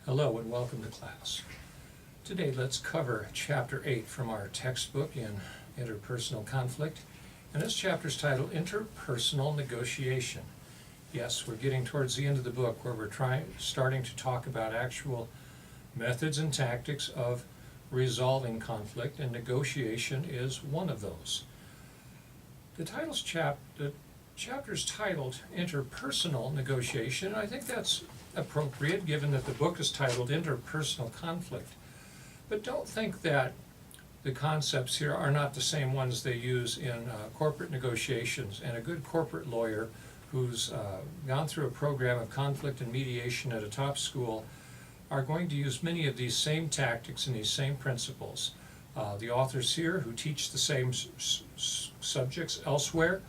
Hello and welcome to class. Today let's cover Chapter 8 from our textbook in Interpersonal Conflict. And this chapter is titled Interpersonal Negotiation. Yes, we're getting towards the end of the book where we're starting to talk about actual methods and tactics of resolving conflict, and negotiation is one of those. The chapter is titled Interpersonal Negotiation, and I think that's appropriate given that the book is titled Interpersonal Conflict. But don't think that the concepts here are not the same ones they use in corporate negotiations. And a good corporate lawyer who's gone through a program of conflict and mediation at a top school are going to use many of these same tactics and these same principles. The authors here who teach the same subjects elsewhere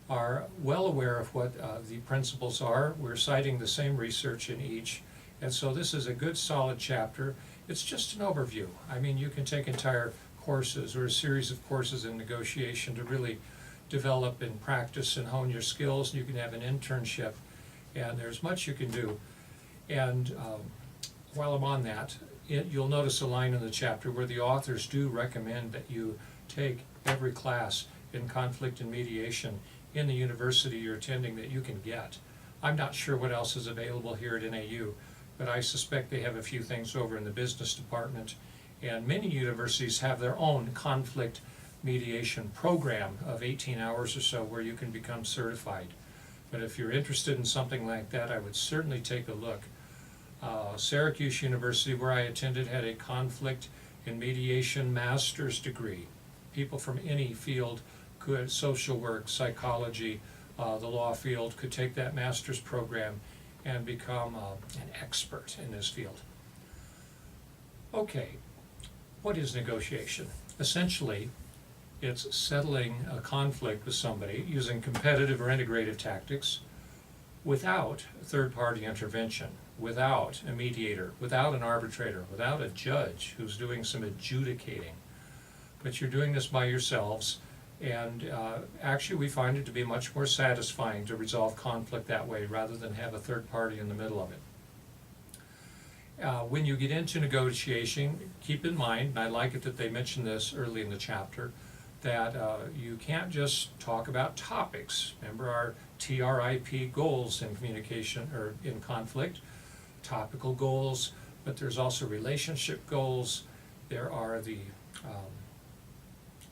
are well aware of what the principles are. We're citing the same research in each, and so this is a good solid chapter. It's just an overview. I mean, you can take entire courses or a series of courses in negotiation to really develop and practice and hone your skills. You can have an internship, and there's much you can do. And while I'm on that, you'll notice a line in the chapter where the authors do recommend that you take every class in conflict and mediation in the university you're attending that you can get. I'm not sure what else is available here at NAU, but I suspect they have a few things over in the business department, and many universities have their own conflict mediation program of 18 hours or so where you can become certified. But if you're interested in something like that, I would certainly take a look. Syracuse University, where I attended, had a conflict and mediation master's degree. People from any field could, social work, psychology, the law field, could take that master's program and become an expert in this field. Okay, what is negotiation? Essentially, it's settling a conflict with somebody using competitive or integrative tactics without third-party intervention, without a mediator, without an arbitrator, without a judge who's doing some adjudicating. But you're doing this by yourselves. And actually we find it to be much more satisfying to resolve conflict that way rather than have a third party in the middle of it. When you get into negotiation, keep in mind, and I like it that they mention this early in the chapter, that you can't just talk about topics. Remember our TRIP goals in communication or in conflict, topical goals, but there's also relationship goals. There are the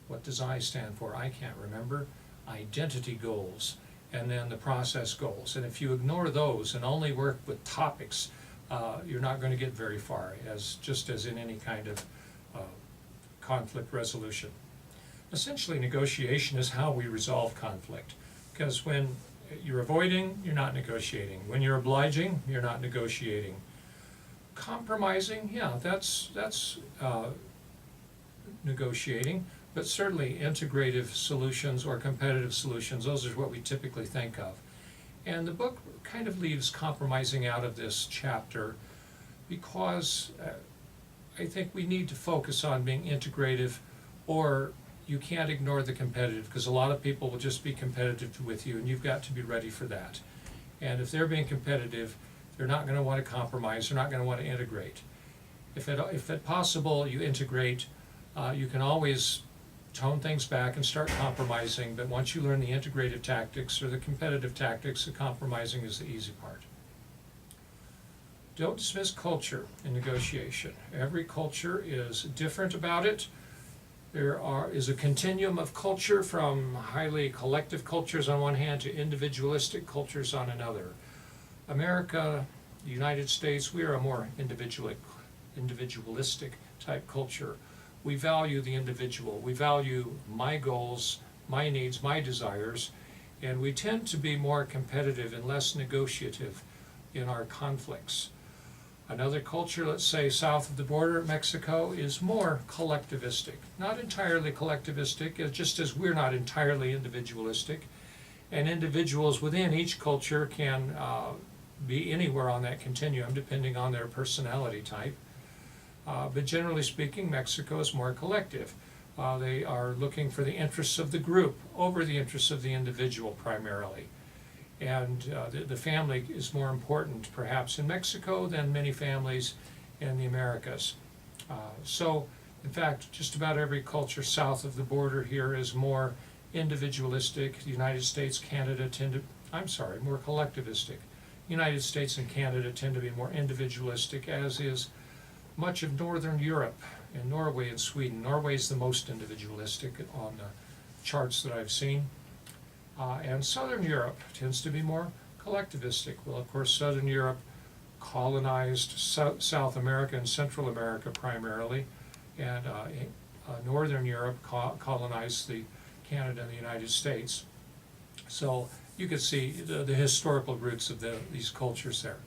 what does I stand for? I can't remember. Identity goals, and then the process goals. And if you ignore those and only work with topics, you're not going to get very far, just as in any kind of conflict resolution. Essentially, negotiation is how we resolve conflict, because when you're avoiding, you're not negotiating. When you're obliging, you're not negotiating. Compromising, yeah, that's negotiating. But certainly integrative solutions or competitive solutions, those are what we typically think of. And the book kind of leaves compromising out of this chapter because I think we need to focus on being integrative, or you can't ignore the competitive, because a lot of people will just be competitive with you, and you've got to be ready for that. And if they're being competitive, they're not going to want to compromise, they're not going to want to integrate. If at possible you integrate, you can always tone things back and start compromising, but once you learn the integrative tactics or the competitive tactics, the compromising is the easy part. Don't dismiss culture in negotiation. Every culture is different about it. There is a continuum of culture, from highly collective cultures on one hand to individualistic cultures on another. America, the United States, we are a more individualistic type culture. We value the individual. We value my goals, my needs, my desires, and we tend to be more competitive and less negotiative in our conflicts. Another culture, let's say south of the border, Mexico, is more collectivistic. Not entirely collectivistic, just as we're not entirely individualistic. And individuals within each culture can be anywhere on that continuum depending on their personality type. But generally speaking, Mexico is more collective. They are looking for the interests of the group over the interests of the individual primarily. And the family is more important perhaps in Mexico than many families in the Americas. So, in fact, just about every culture south of the border here is more individualistic. The United States, Canada more collectivistic. United States and Canada tend to be more individualistic, as is much of Northern Europe and Norway and Sweden. Norway is the most individualistic on the charts that I've seen. And Southern Europe tends to be more collectivistic. Well, of course, Southern Europe colonized South America and Central America primarily, and Northern Europe colonized Canada and the United States. So you could see the historical roots of these cultures there.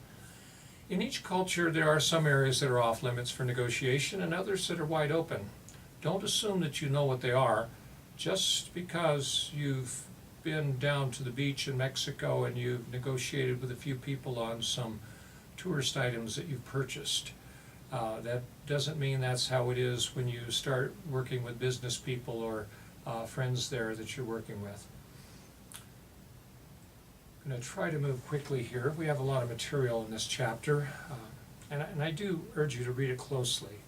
In each culture, there are some areas that are off limits for negotiation and others that are wide open. Don't assume that you know what they are just because you've been down to the beach in Mexico and you've negotiated with a few people on some tourist items that you've purchased. That doesn't mean that's how it is when you start working with business people or friends there that you're working with. I'm going to try to move quickly here. We have a lot of material in this chapter, and I do urge you to read it closely.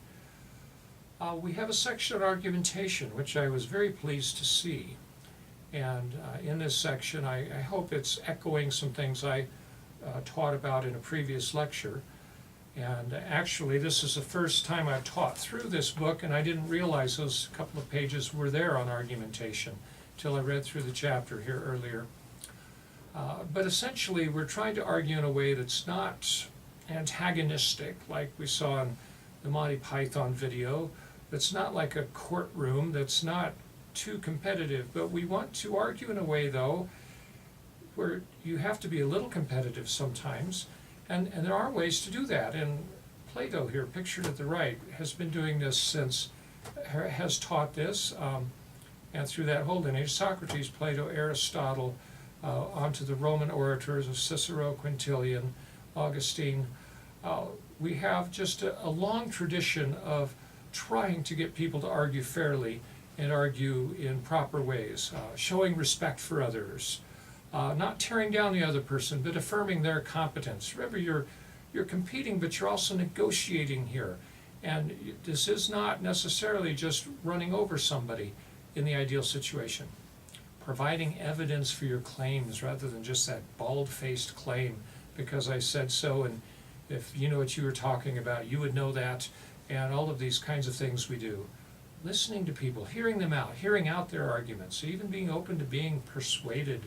We have a section on argumentation, which I was very pleased to see. And in this section, I hope it's echoing some things I taught about in a previous lecture. And actually, this is the first time I've taught through this book, and I didn't realize those couple of pages were there on argumentation till I read through the chapter here earlier. But essentially, we're trying to argue in a way that's not antagonistic, like we saw in the Monty Python video. That's not like a courtroom, that's not too competitive. But we want to argue in a way, though, where you have to be a little competitive sometimes. And there are ways to do that. And Plato here, pictured at the right, has been doing this has taught this. And through that whole lineage, Socrates, Plato, Aristotle, onto the Roman orators of Cicero, Quintilian, Augustine. We have just a long tradition of trying to get people to argue fairly and argue in proper ways, showing respect for others, not tearing down the other person, but affirming their competence. Remember, you're competing, but you're also negotiating here. And this is not necessarily just running over somebody in the ideal situation. Providing evidence for your claims rather than just that bald-faced claim, because I said so, and if you know what you were talking about, you would know that, and all of these kinds of things we do. Listening to people, hearing them out, hearing out their arguments, even being open to being persuaded,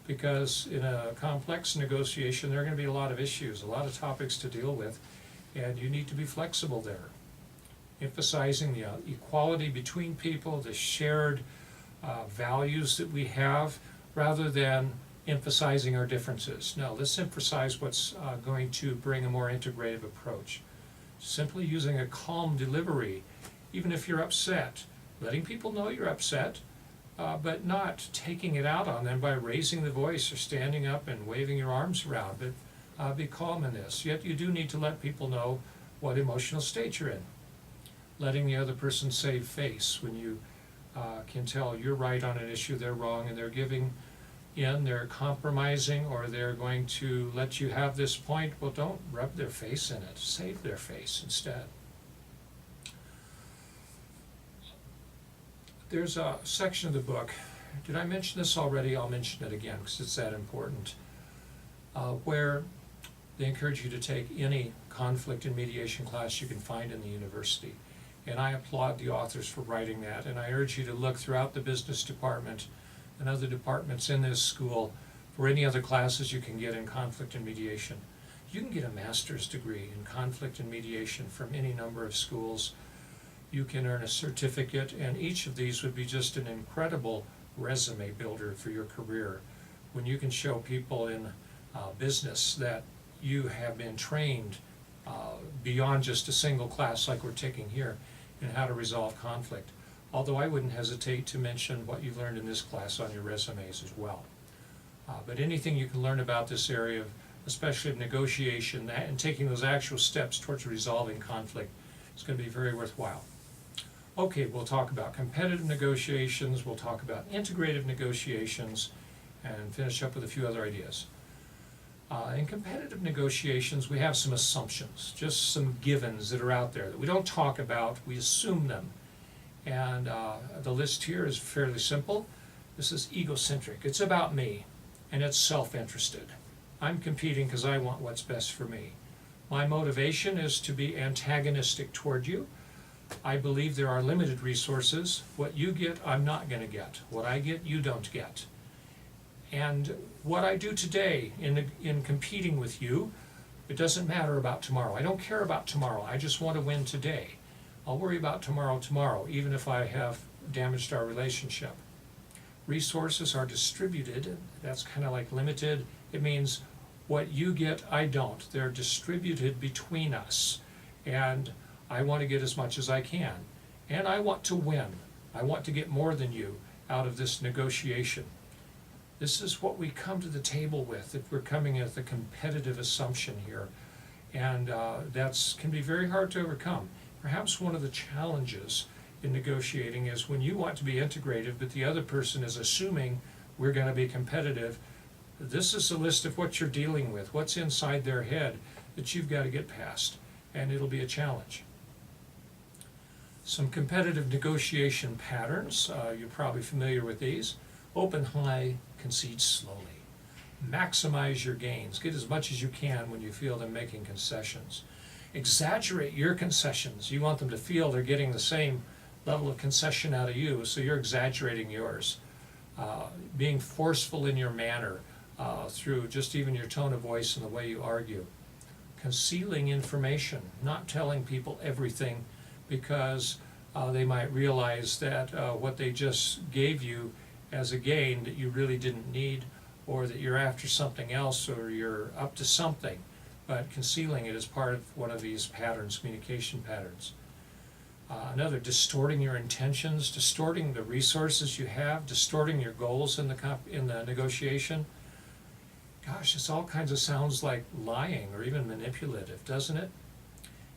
because in a complex negotiation there are going to be a lot of issues, a lot of topics to deal with, and you need to be flexible there. Emphasizing the equality between people, the shared values that we have, rather than emphasizing our differences. No, let's emphasize what's going to bring a more integrative approach. Simply using a calm delivery, even if you're upset, letting people know you're upset, but not taking it out on them by raising the voice or standing up and waving your arms around, but be calm in this. Yet you do need to let people know what emotional state you're in. Letting the other person save face when you can tell you're right on an issue, they're wrong, and they're giving in, they're compromising, or they're going to let you have this point. Well, don't rub their face in it. Save their face instead. There's a section of the book, did I mention this already? I'll mention it again because it's that important, where they encourage you to take any conflict and mediation class you can find in the university. And I applaud the authors for writing that, and I urge you to look throughout the business department and other departments in this school for any other classes you can get in conflict and mediation. You can get a master's degree in conflict and mediation from any number of schools. You can earn a certificate, and each of these would be just an incredible resume builder for your career when you can show people in business that you have been trained beyond just a single class like we're taking here in how to resolve conflict. Although I wouldn't hesitate to mention what you learned in this class on your resumes as well. But anything you can learn about this area, especially of negotiation and taking those actual steps towards resolving conflict, is going to be very worthwhile. Okay, we'll talk about competitive negotiations, we'll talk about integrative negotiations, and finish up with a few other ideas. In competitive negotiations, we have some assumptions, just some givens that are out there that we don't talk about, we assume them. And the list here is fairly simple. This is egocentric. It's about me, and it's self-interested. I'm competing because I want what's best for me. My motivation is to be antagonistic toward you. I believe there are limited resources. What you get, I'm not going to get. What I get, you don't get. And what I do today in competing with you, it doesn't matter about tomorrow. I don't care about tomorrow. I just want to win today. I'll worry about tomorrow, even if I have damaged our relationship. Resources are distributed. That's kind of like limited. It means what you get, I don't. They're distributed between us. And I want to get as much as I can. And I want to win. I want to get more than you out of this negotiation. This is what we come to the table with, if we're coming at the competitive assumption here. And that can be very hard to overcome. Perhaps one of the challenges in negotiating is when you want to be integrative, but the other person is assuming we're going to be competitive. This is a list of what you're dealing with, what's inside their head that you've got to get past, and it'll be a challenge. Some competitive negotiation patterns, you're probably familiar with these. Open high, concede slowly. Maximize your gains. Get as much as you can when you feel them making concessions. Exaggerate your concessions. You want them to feel they're getting the same level of concession out of you, so you're exaggerating yours. Being forceful in your manner through just even your tone of voice and the way you argue. Concealing information, not telling people everything because they might realize that what they just gave you as a gain that you really didn't need, or that you're after something else, or you're up to something. But concealing it is part of one of these patterns, communication patterns. Another, distorting your intentions, distorting the resources you have, distorting your goals in the negotiation. Gosh, this all kinds of sounds like lying or even manipulative, doesn't it?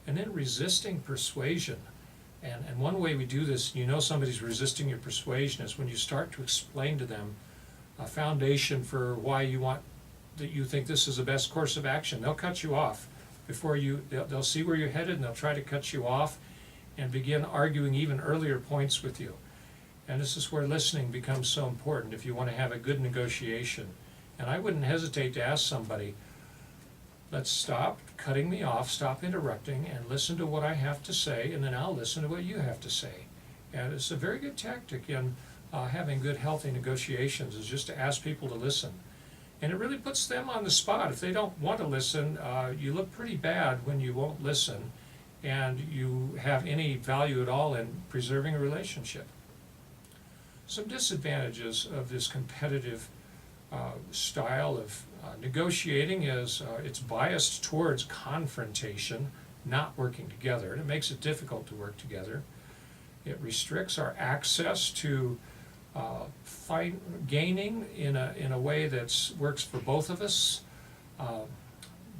And then resisting persuasion. And one way we do this, you know somebody's resisting your persuasion, is when you start to explain to them a foundation for why you think this is the best course of action. They'll cut you off before they'll see where you're headed, and they'll try to cut you off and begin arguing even earlier points with you. And this is where listening becomes so important if you want to have a good negotiation. And I wouldn't hesitate to ask somebody, let's stop cutting me off, stop interrupting, and listen to what I have to say, and then I'll listen to what you have to say. And it's a very good tactic in having good, healthy negotiations, is just to ask people to listen. And it really puts them on the spot. If they don't want to listen, you look pretty bad when you won't listen and you have any value at all in preserving a relationship. Some disadvantages of this competitive style of negotiating is it's biased towards confrontation, not working together, and it makes it difficult to work together. It restricts our access to gaining in a way that works for both of us.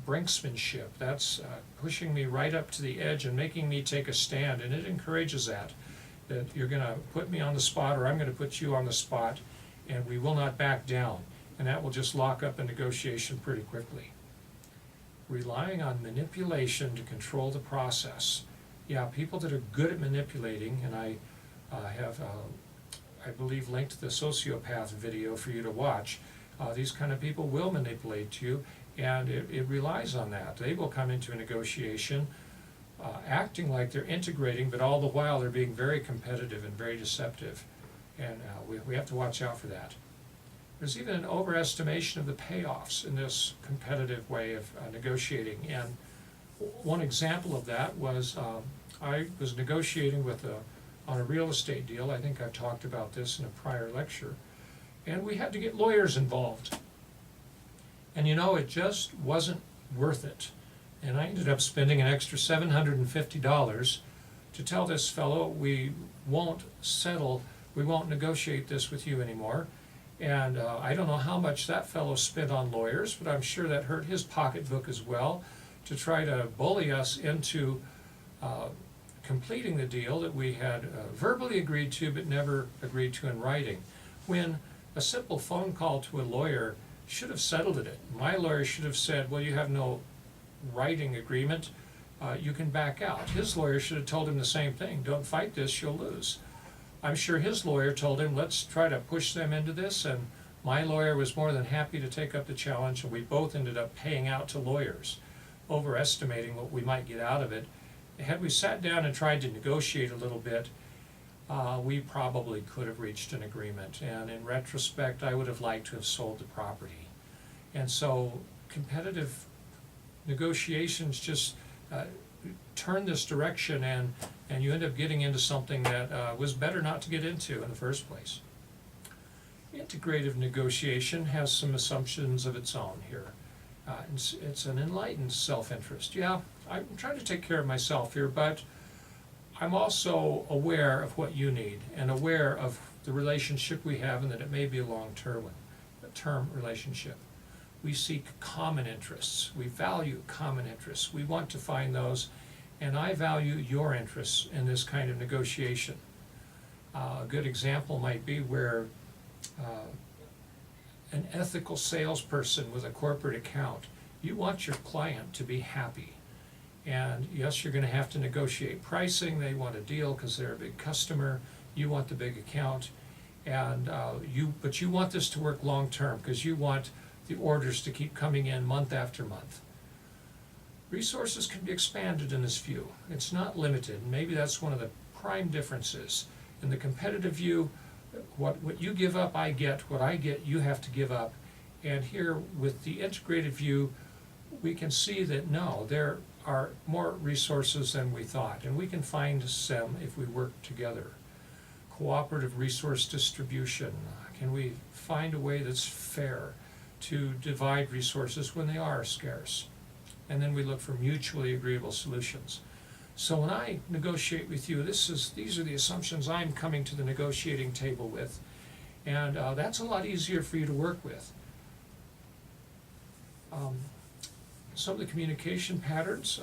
Brinksmanship, that's pushing me right up to the edge and making me take a stand, and it encourages that you're going to put me on the spot, or I'm going to put you on the spot, and we will not back down. And that will just lock up a negotiation pretty quickly. Relying on manipulation to control the process. Yeah, people that are good at manipulating, and I have, I believe, linked the sociopath video for you to watch. These kind of people will manipulate you, and it relies on that. They will come into a negotiation acting like they're integrating, but all the while they're being very competitive and very deceptive. And we have to watch out for that. There's even an overestimation of the payoffs in this competitive way of negotiating. And one example of that was I was negotiating on a real estate deal. I think I've talked about this in a prior lecture. And we had to get lawyers involved. And you know, it just wasn't worth it. And I ended up spending an extra $750 to tell this fellow, we won't negotiate this with you anymore. And I don't know how much that fellow spent on lawyers, but I'm sure that hurt his pocketbook as well, to try to bully us into completing the deal that we had verbally agreed to but never agreed to in writing. When a simple phone call to a lawyer should have settled it. My lawyer should have said, well, you have no writing agreement, you can back out. His lawyer should have told him the same thing, don't fight this, you'll lose. I'm sure his lawyer told him, let's try to push them into this, and my lawyer was more than happy to take up the challenge, and we both ended up paying out to lawyers, overestimating what we might get out of it. Had we sat down and tried to negotiate a little bit, we probably could have reached an agreement, and in retrospect, I would have liked to have sold the property. And so competitive negotiations just turn this direction, and you end up getting into something that was better not to get into in the first place. Integrative negotiation has some assumptions of its own here. It's an enlightened self-interest. Yeah, I'm trying to take care of myself here, but I'm also aware of what you need and aware of the relationship we have, and that it may be a long-term relationship. We seek common interests. We value common interests. We want to find those, and I value your interests in this kind of negotiation. A good example might be where an ethical salesperson with a corporate account, you want your client to be happy. And yes, you're going to have to negotiate pricing. They want a deal because they're a big customer. You want the big account, and but you want this to work long term because you want the orders to keep coming in month after month. Resources can be expanded in this view. It's not limited. Maybe that's one of the prime differences. In the competitive view, what you give up, I get. What I get, you have to give up. And here with the integrative view, we can see that no, there are more resources than we thought, and we can find some if we work together. Cooperative resource distribution. Can we find a way that's fair to divide resources when they are scarce? And then we look for mutually agreeable solutions. So when I negotiate with you, these are the assumptions I'm coming to the negotiating table with, and that's a lot easier for you to work with. Some of the communication patterns,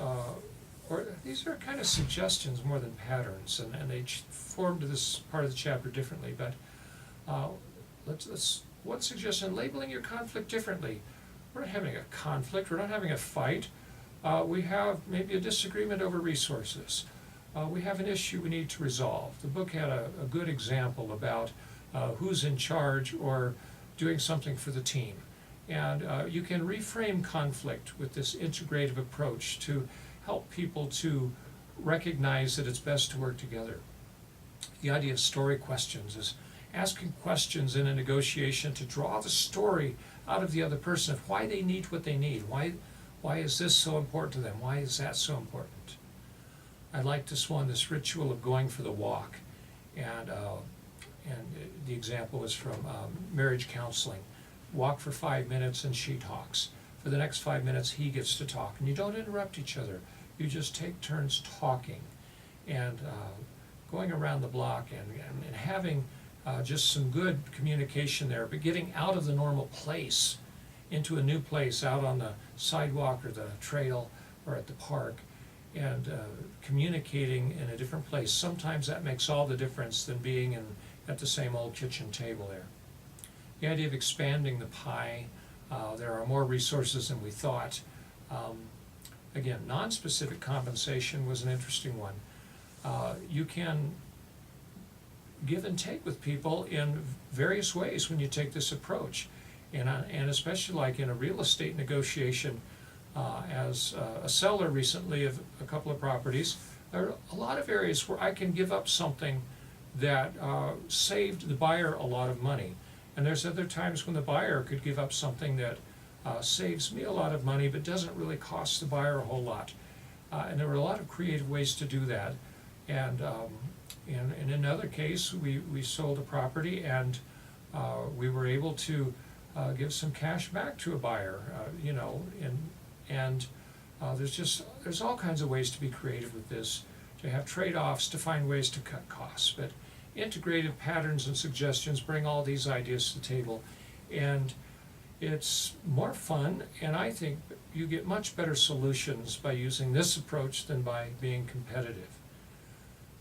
or these are kind of suggestions more than patterns, and they form to this part of the chapter differently, but one suggestion, labeling your conflict differently. We're not having a conflict, we're not having a fight. We have maybe a disagreement over resources. We have an issue we need to resolve. The book had a good example about who's in charge or doing something for the team. And you can reframe conflict with this integrative approach to help people to recognize that it's best to work together. The idea of story questions is asking questions in a negotiation to draw the story out of the other person of why they need what they need. Why is this so important to them? Why is that so important? I like this ritual of going for the walk. And the example is from marriage counseling. Walk for 5 minutes and she talks. For the next 5 minutes he gets to talk. And you don't interrupt each other. You just take turns talking and going around the block and having just some good communication there, but getting out of the normal place into a new place, out on the sidewalk or the trail or at the park, and communicating in a different place. Sometimes that makes all the difference than being at the same old kitchen table there. The idea of expanding the pie, there are more resources than we thought. Again, nonspecific compensation was an interesting one. You can give and take with people in various ways when you take this approach. And especially like in a real estate negotiation, as a seller recently of a couple of properties, there are a lot of areas where I can give up something that saved the buyer a lot of money. And there's other times when the buyer could give up something that saves me a lot of money but doesn't really cost the buyer a whole lot. And there were a lot of creative ways to do that. And in another case, we sold a property and we were able to give some cash back to a buyer, and there's all kinds of ways to be creative with this, to have trade-offs, to find ways to cut costs. But integrative patterns and suggestions bring all these ideas to the table, and it's more fun, and I think you get much better solutions by using this approach than by being competitive.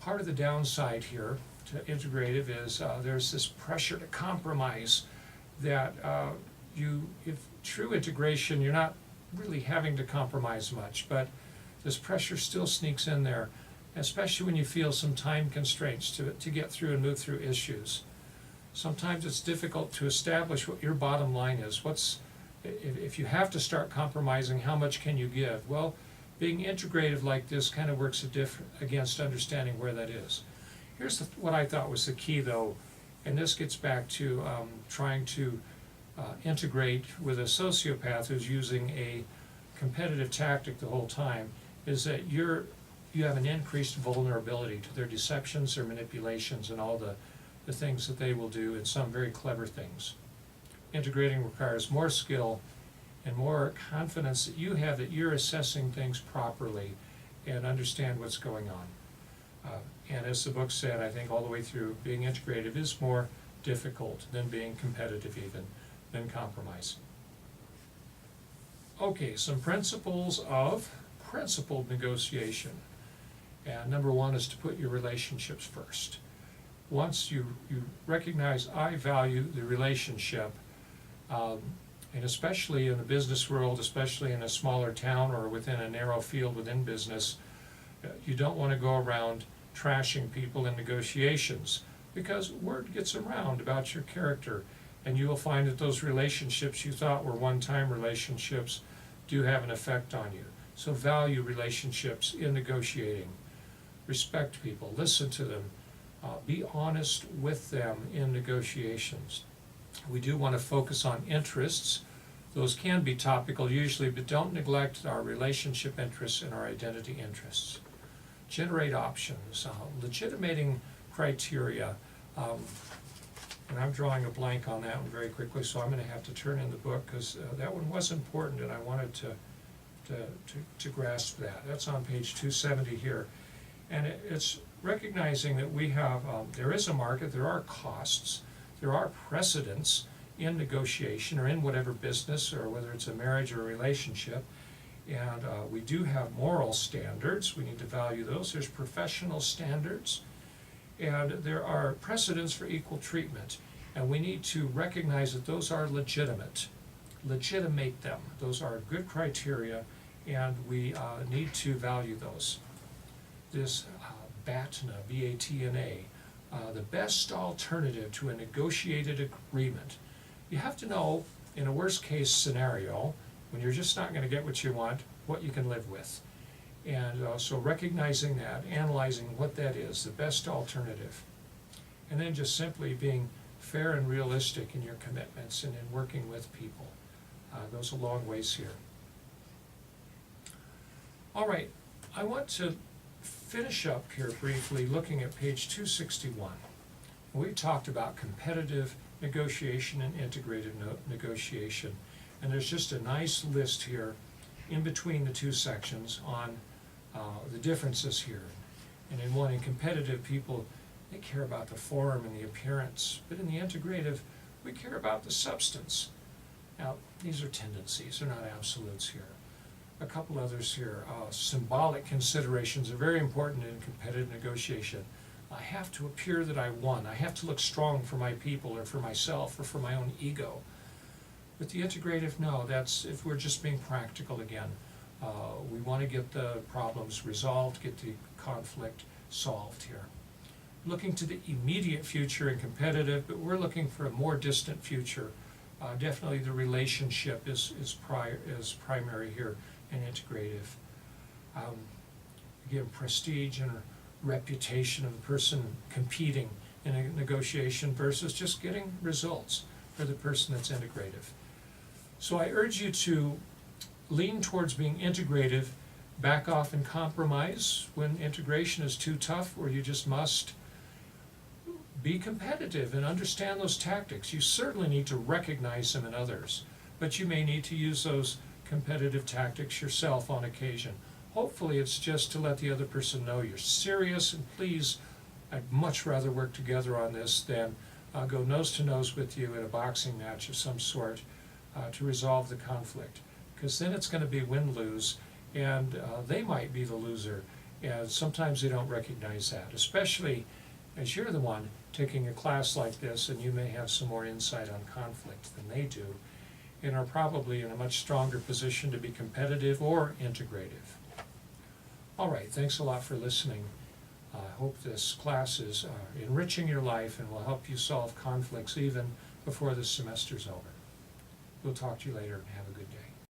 Part of the downside here to integrative is there's this pressure to compromise that if true integration, you're not really having to compromise much, but this pressure still sneaks in there, especially when you feel some time constraints to get through and move through issues. Sometimes it's difficult to establish what your bottom line is. If you have to start compromising, how much can you give? Well, being integrative like this kind of works against understanding where that is. Here's what I thought was the key, though, and this gets back to trying to integrate with a sociopath who's using a competitive tactic the whole time, is that you have an increased vulnerability to their deceptions, their manipulations, and all the things that they will do, and some very clever things. Integrating requires more skill and more confidence that you have that you're assessing things properly and understand what's going on. And as the book said, I think all the way through, being integrative is more difficult than being competitive, even than compromising. Okay, some principles of principled negotiation. And number one is to put your relationships first. Once you recognize, I value the relationship, and especially in the business world, especially in a smaller town or within a narrow field within business, you don't want to go around trashing people in negotiations, because word gets around about your character, and you will find that those relationships you thought were one-time relationships do have an effect on you. So value relationships in negotiating. Respect people, listen to them, be honest with them in negotiations. We do want to focus on interests. Those can be topical usually, but don't neglect our relationship interests and our identity interests. Generate options, legitimating criteria, and I'm drawing a blank on that one very quickly, so I'm going to have to turn in the book, because that one was important and I wanted to grasp that. That's on page 270 here. And it's recognizing that we have, there is a market, there are costs, there are precedents in negotiation or in whatever business, or whether it's a marriage or a relationship, and we do have moral standards. We need to value those. There's professional standards, and there are precedents for equal treatment, and we need to recognize that those are legitimate. Legitimate them. Those are good criteria, and we need to value those. This BATNA, B-A-T-N-A, the best alternative to a negotiated agreement. You have to know, in a worst case scenario, when you're just not going to get what you want, what you can live with. And so recognizing that, analyzing what that is, the best alternative. And then just simply being fair and realistic in your commitments and in working with people. Goes a long ways here. All right, I want to finish up here briefly looking at page 261. We talked about competitive negotiation and integrative negotiation, and there's just a nice list here in between the two sections on the differences here. And in competitive, people, they care about the form and the appearance, but in the integrative, we care about the substance. Now, these are tendencies, they're not absolutes here. A couple others here. Symbolic considerations are very important in competitive negotiation. I have to appear that I won. I have to look strong for my people or for myself or for my own ego. With the integrative, no, that's if we're just being practical again. We want to get the problems resolved, get the conflict solved here. Looking to the immediate future in competitive, but we're looking for a more distant future. Definitely the relationship is primary here in integrative. Again, prestige and reputation of the person competing in a negotiation versus just getting results for the person that's integrative. So I urge you to lean towards being integrative, back off and compromise when integration is too tough, or you just must be competitive and understand those tactics. You certainly need to recognize them in others, but you may need to use those competitive tactics yourself on occasion. Hopefully it's just to let the other person know you're serious, and please, I'd much rather work together on this than go nose to nose with you in a boxing match of some sort to resolve the conflict, because then it's going to be win-lose, and they might be the loser, and sometimes they don't recognize that, especially as you're the one taking a class like this, and you may have some more insight on conflict than they do, and are probably in a much stronger position to be competitive or integrative. All right, thanks a lot for listening. I hope this class is enriching your life and will help you solve conflicts even before the semester's over. We'll talk to you later and have a good day.